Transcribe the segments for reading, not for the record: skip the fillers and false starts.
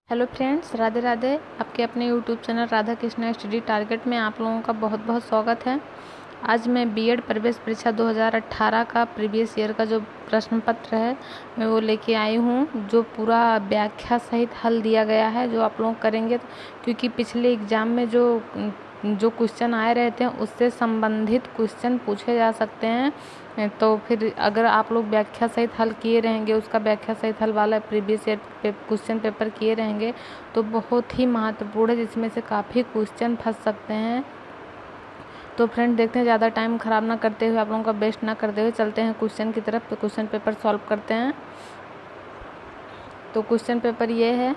Hello friends, Radhe Radhe. आपके अपने YouTube channel Radha Krishna study target में आप लोगों का बहुत बहुत स्वागत है। आज मैं बीएड प्रवेश परीक्षा 2018 का प्रीवियस ईयर का जो प्रश्न पत्र है मैं वो लेके आई हूँ, जो पूरा व्याख्या सहित हल दिया गया है, जो आप लोग करेंगे क्योंकि पिछले एग्ज़ाम में जो क्वेश्चन आए रहते हैं उससे संबंधित क्वेश्चन पूछे जा सकते हैं। तो फिर अगर आप लोग व्याख्या सहित हल किए रहेंगे, उसका व्याख्या सहित हल वाला प्रीवियस ईयर क्वेश्चन पेपर किए रहेंगे तो बहुत ही महत्वपूर्ण है, जिसमें से काफ़ी क्वेश्चन फंस सकते हैं। तो फ्रेंड देखते हैं, ज़्यादा टाइम ख़राब ना करते हुए, आप लोगों का वेस्ट ना करते हुए चलते हैं क्वेश्चन की तरफ। तो क्वेश्चन पेपर सॉल्व करते हैं। तो क्वेश्चन पेपर ये है,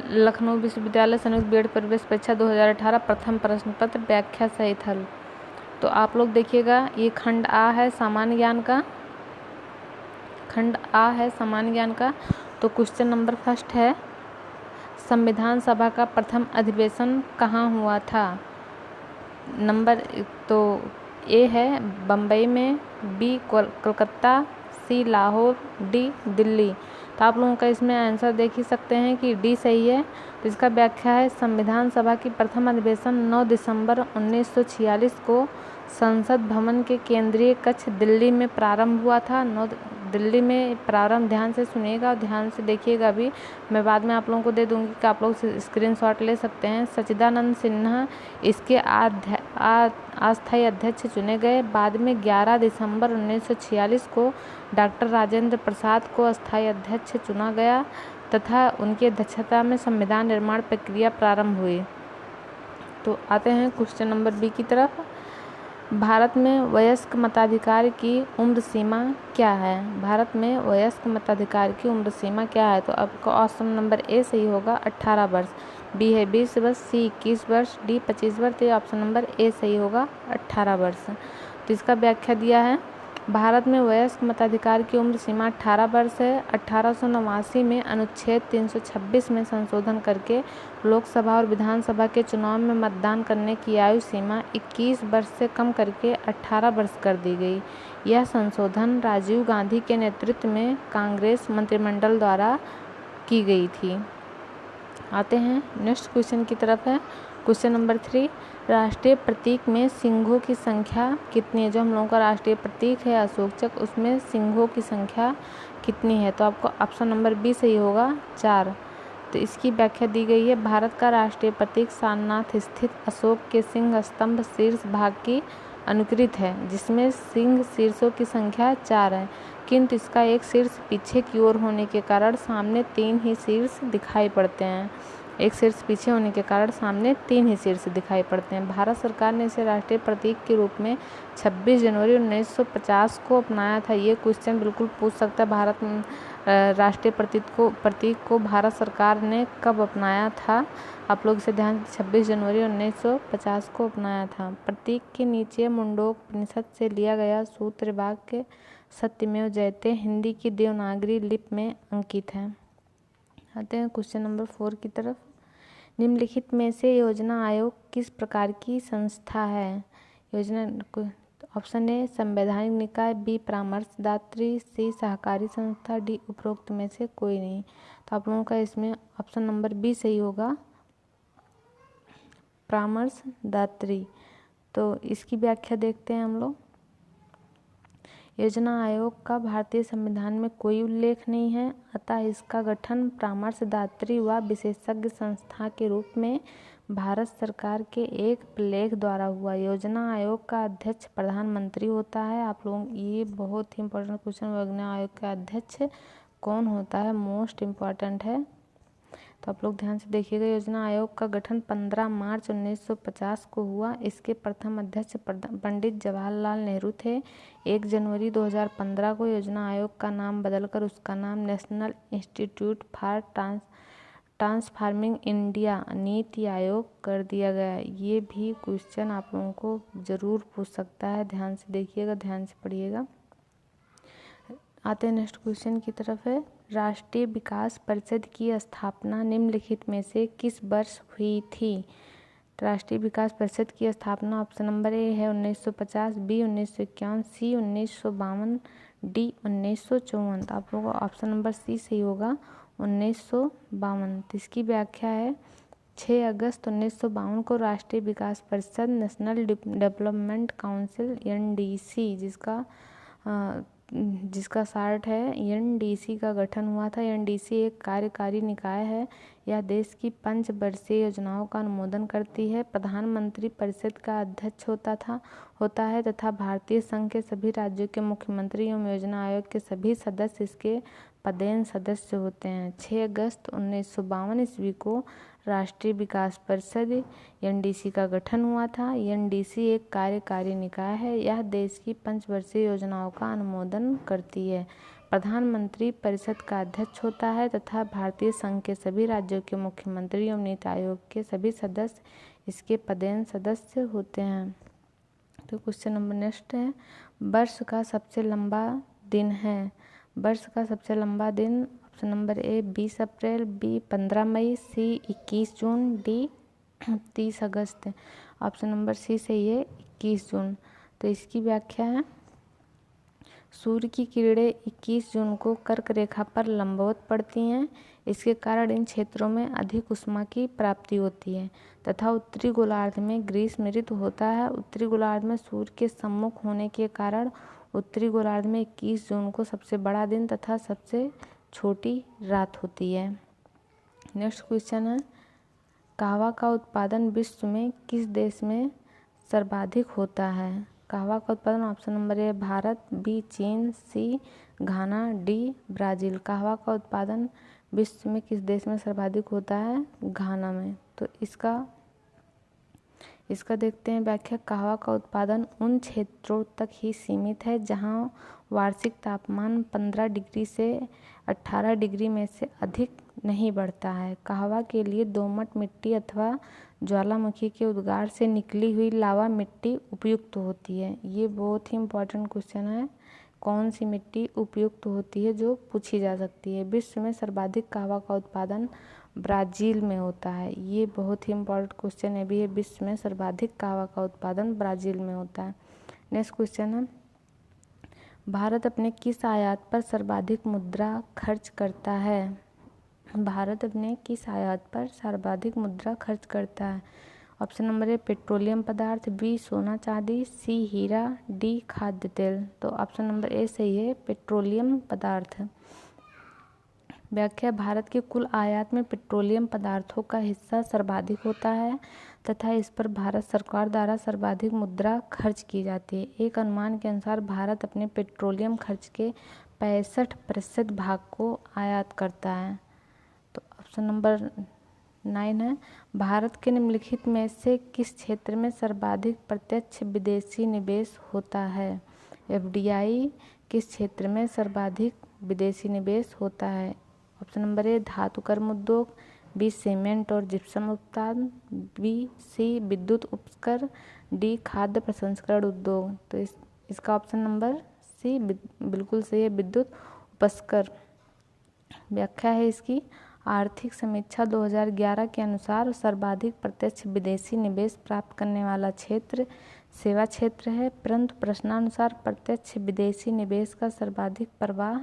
लखनऊ विश्वविद्यालय संयुक्त बीएड प्रवेश परीक्षा 2018 प्रथम प्रश्न पत्र व्याख्या सहित हल। तो आप लोग देखिएगा, ये खंड आ है सामान्य ज्ञान का, खंड आ है सामान्य ज्ञान का। तो क्वेश्चन नंबर फर्स्ट है, संविधान सभा का प्रथम अधिवेशन कहाँ हुआ था। नंबर तो ए है बम्बई में, बी कोलकाता, सी लाहौर, डी दिल्ली। तो आप लोगों का इसमें आंसर देख ही सकते हैं कि डी सही है। तो इसका व्याख्या है, संविधान सभा की प्रथम अधिवेशन 9 दिसंबर 1946 को संसद भवन के केंद्रीय कक्ष दिल्ली में प्रारंभ हुआ था। दिल्ली में प्रारंभ, ध्यान से सुनिएगा और ध्यान से देखिएगा भी, मैं बाद में आप लोगों को दे दूंगी कि आप लोग स्क्रीनशॉट ले सकते हैं। सच्चिदानंद सिन्हा इसके अस्थायी अध्यक्ष चुने गए। बाद में 11 दिसंबर 1946 को डॉक्टर राजेंद्र प्रसाद को अस्थायी अध्यक्ष चुना गया तथा उनकी अध्यक्षता में संविधान निर्माण प्रक्रिया प्रारंभ हुई। तो आते हैं क्वेश्चन नंबर बी की तरफ। भारत में वयस्क मताधिकार की उम्र सीमा क्या है। भारत में वयस्क मताधिकार की उम्र सीमा क्या है। तो आपका ऑप्शन नंबर ए सही होगा, 18 वर्ष। बी है 20 वर्ष, सी 21 वर्ष, डी 25 वर्ष। तो ऑप्शन नंबर ए सही होगा, 18 वर्ष। तो इसका व्याख्या दिया है, भारत में वयस्क मताधिकार की उम्र सीमा 18 वर्ष है। 1889 में अनुच्छेद 326 में संशोधन करके लोकसभा और विधानसभा के चुनाव में मतदान करने की आयु सीमा 21 वर्ष से कम करके 18 वर्ष कर दी गई। यह संशोधन राजीव गांधी के नेतृत्व में कांग्रेस मंत्रिमंडल द्वारा की गई थी। आते हैं नेक्स्ट क्वेश्चन की तरफ है, क्वेश्चन नंबर 3, राष्ट्रीय प्रतीक में सिंहों की संख्या कितनी है। जो हम लोगों का राष्ट्रीय प्रतीक है अशोक चक्र, उसमें सिंहों की संख्या कितनी है। तो आपको ऑप्शन नंबर बी सही होगा, 4। तो इसकी व्याख्या दी गई है, भारत का राष्ट्रीय प्रतीक सारनाथ स्थित अशोक के सिंह स्तंभ शीर्ष भाग की अनुकृत है, जिसमें सिंह शीर्षों की संख्या 4 है, किंतु इसका एक शीर्ष पीछे की ओर होने के कारण सामने 3 ही शीर्ष दिखाई पड़ते हैं। एक शीर्ष पीछे होने के कारण सामने 3 ही शीर्ष दिखाई पड़ते हैं। भारत सरकार ने इसे राष्ट्रीय प्रतीक के रूप में 26 जनवरी 1950 को अपनाया था। ये क्वेश्चन बिल्कुल पूछ सकता है, भारत में राष्ट्रीय प्रतीक को भारत सरकार ने कब अपनाया था। आप लोग इसे ध्यान, 26 जनवरी 1950 को अपनाया था। प्रतीक के नीचे मुंडकोपनिषद से लिया गया सूत्र वाक्य सत्यमेव जयते हिंदी की देवनागरी लिपि में अंकित है। आते हैं क्वेश्चन नंबर 4 की तरफ। निम्नलिखित में से योजना आयोग किस प्रकार की संस्था है। योजना, ऑप्शन ए संवैधानिक निकाय, बी परामर्शदात्री, सी सहकारी संस्था, डी उपरोक्त में से कोई नहीं। तो आप लोगों का इसमें ऑप्शन नंबर बी सही होगा, परामर्शदात्री। तो इसकी व्याख्या देखते हैं हम लोग। योजना आयोग का भारतीय संविधान में कोई उल्लेख नहीं है, अतः इसका गठन परामर्शदात्री व विशेषज्ञ संस्था के रूप में भारत सरकार के एक प्रलेख द्वारा हुआ। योजना आयोग का अध्यक्ष प्रधानमंत्री होता है। आप लोग, ये बहुत ही इंपॉर्टेंट क्वेश्चन, योजना आयोग का अध्यक्ष कौन होता है, मोस्ट इम्पॉर्टेंट है। तो आप लोग ध्यान से देखिएगा, योजना आयोग का गठन 15 मार्च 1950 को हुआ। इसके प्रथम अध्यक्ष पंडित जवाहरलाल नेहरू थे। 1 जनवरी 2015 को योजना आयोग का नाम बदलकर उसका नाम national institute for transforming India NITI Aayog कर दिया गया। ये भी क्वेश्चन आप लोगों को ज़रूर पूछ सकता है, ध्यान से देखिएगा, ध्यान से पढ़िएगा। आते हैं नेक्स्ट क्वेश्चन की तरफ है, राष्ट्रीय विकास परिषद की स्थापना निम्नलिखित में से किस वर्ष हुई थी। राष्ट्रीय विकास परिषद की स्थापना ऑप्शन नंबर ए है 1950, बी 1951, सी 1952, डी 1954। तो आप लोगों का ऑप्शन नंबर सी सही होगा, 1952। इसकी व्याख्या है 6 अगस्त 1952 को राष्ट्रीय विकास परिषद नेशनल डेवलपमेंट काउंसिल NDC जिसका शार्ट है NDC का गठन हुआ था। NDC एक कार्यकारी निकाय है। यह देश की पंचवर्षीय योजनाओं का अनुमोदन करती है। प्रधानमंत्री परिषद का अध्यक्ष होता है तथा भारतीय संघ के सभी राज्यों के मुख्यमंत्री एवं योजना आयोग के सभी सदस्य इसके पदेन सदस्य होते हैं। 6 अगस्त 1952 ईस्वी को राष्ट्रीय विकास परिषद NDC का गठन हुआ था। NDC एक कार्यकारी निकाय है। यह देश की पंचवर्षीय योजनाओं का अनुमोदन करती है। प्रधानमंत्री परिषद का अध्यक्ष होता है तथा भारतीय संघ के सभी राज्यों के मुख्यमंत्री एवं नीति आयोग के सभी सदस्य इसके पदेन सदस्य होते हैं। तो क्वेश्चन नंबर नेक्स्ट है, वर्ष का सबसे लंबा दिन है। वर्ष का सबसे लंबा दिन ऑप्शन नंबर A 20 अप्रैल, B 15 मई, C 21 जून, D 30 अगस्त। ऑप्शन नंबर C सही है 21 जून। तो इसकी व्याख्या है सूर्य की किरणें 21 जून को कर्क रेखा पर लंबवत पड़ती हैं। इसके कारण इन क्षेत्रों में अधिक ऊष्मा की प्राप्ति होती है तथा उत्तरी गोलार्ध में ग्रीष्म ऋतु होता है। उत्तरी गोलार्ध में सूर्य के सम्मुख होने के कारण उत्तरी गोलार्ध में 21 जून को सबसे बड़ा दिन तथा सबसे छोटी रात होती है। नेक्स्ट क्वेश्चन है, कहवा का उत्पादन विश्व में किस देश में सर्वाधिक होता है। कहवा का उत्पादन option number A Bharat, B चीन, C घाना, D ब्राज़ील। कहवा का उत्पादन विश्व में किस देश में सर्वाधिक होता है, घाना में। तो इसका देखते हैं व्याख्या। कहवा का उत्पादन उन क्षेत्रों तक ही सीमित है जहां वार्षिक तापमान 15 डिग्री से 18 डिग्री में से अधिक नहीं बढ़ता है। कहवा के लिए दोमट मिट्टी अथवा ज्वालामुखी के उद्गार से निकली हुई लावा मिट्टी उपयुक्त होती है। ये बहुत ही इम्पोर्टेंट क्वेश्चन है, कौन सी मिट्टी उपयुक्त होती है, जो पूछी जा सकती है। विश्व में सर्वाधिक कहवा का उत्पादन ब्राज़ील में होता है। ये बहुत ही इम्पोर्टेंट क्वेश्चन है भी है, विश्व में सर्वाधिक कहवा का उत्पादन ब्राज़ील में होता है। नेक्स्ट क्वेश्चन है, भारत अपने किस आयात पर सर्वाधिक मुद्रा खर्च करता है। भारत अपने किस आयात पर सर्वाधिक मुद्रा खर्च करता है। ऑप्शन नंबर A पेट्रोलियम पदार्थ, B सोना चांदी, C हीरा, D खाद्य तेल। तो ऑप्शन नंबर A सही है, पेट्रोलियम पदार्थ। व्याख्या, भारत के कुल आयात में पेट्रोलियम पदार्थों का हिस्सा सर्वाधिक होता है तथा इस पर भारत सरकार द्वारा सर्वाधिक मुद्रा खर्च की जाती है। एक अनुमान के अनुसार भारत अपने पेट्रोलियम खर्च के 65% भाग को आयात करता है। तो ऑप्शन नंबर 9 है, भारत के निम्नलिखित में से किस क्षेत्र में सर्वाधिक प्रत्यक्ष विदेशी निवेश होता है। FDI किस क्षेत्र में सर्वाधिक विदेशी निवेश होता है। ऑप्शन नंबर A धातु कर्म उद्योग, B सीमेंट और जिप्सम उत्पादन, B C विद्युत उपस्कर, D खाद्य प्रसंस्करण उद्योग। तो इसका ऑप्शन नंबर C बिल्कुल सही है, विद्युत उपस्कर। व्याख्या है इसकी, आर्थिक समीक्षा 2011 के अनुसार सर्वाधिक प्रत्यक्ष विदेशी निवेश प्राप्त करने वाला क्षेत्र सेवा क्षेत्र है, परंतु प्रश्नानुसार प्रत्यक्ष विदेशी निवेश का सर्वाधिक प्रवाह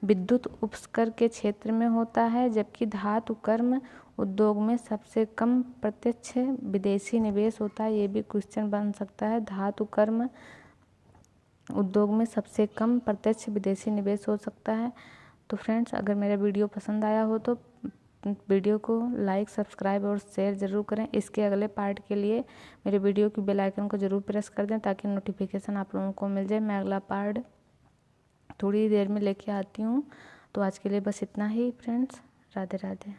विद्युत उपस्कर के क्षेत्र में होता है, जबकि धातु कर्म उद्योग में सबसे कम प्रत्यक्ष विदेशी निवेश होता है। ये भी क्वेश्चन बन सकता है, धातु कर्म उद्योग में सबसे कम प्रत्यक्ष विदेशी निवेश हो सकता है। तो फ्रेंड्स, अगर मेरा वीडियो पसंद आया हो तो वीडियो को लाइक, सब्सक्राइब और शेयर ज़रूर करें। इसके अगले पार्ट के लिए मेरे वीडियो की बेल आइकन को ज़रूर प्रेस कर दें ताकि नोटिफिकेशन आप लोगों को मिल जाए। मैं अगला पार्ट थोड़ी देर में लेके आती हूँ। तो आज के लिए बस इतना ही फ्रेंड्स, राधे राधे।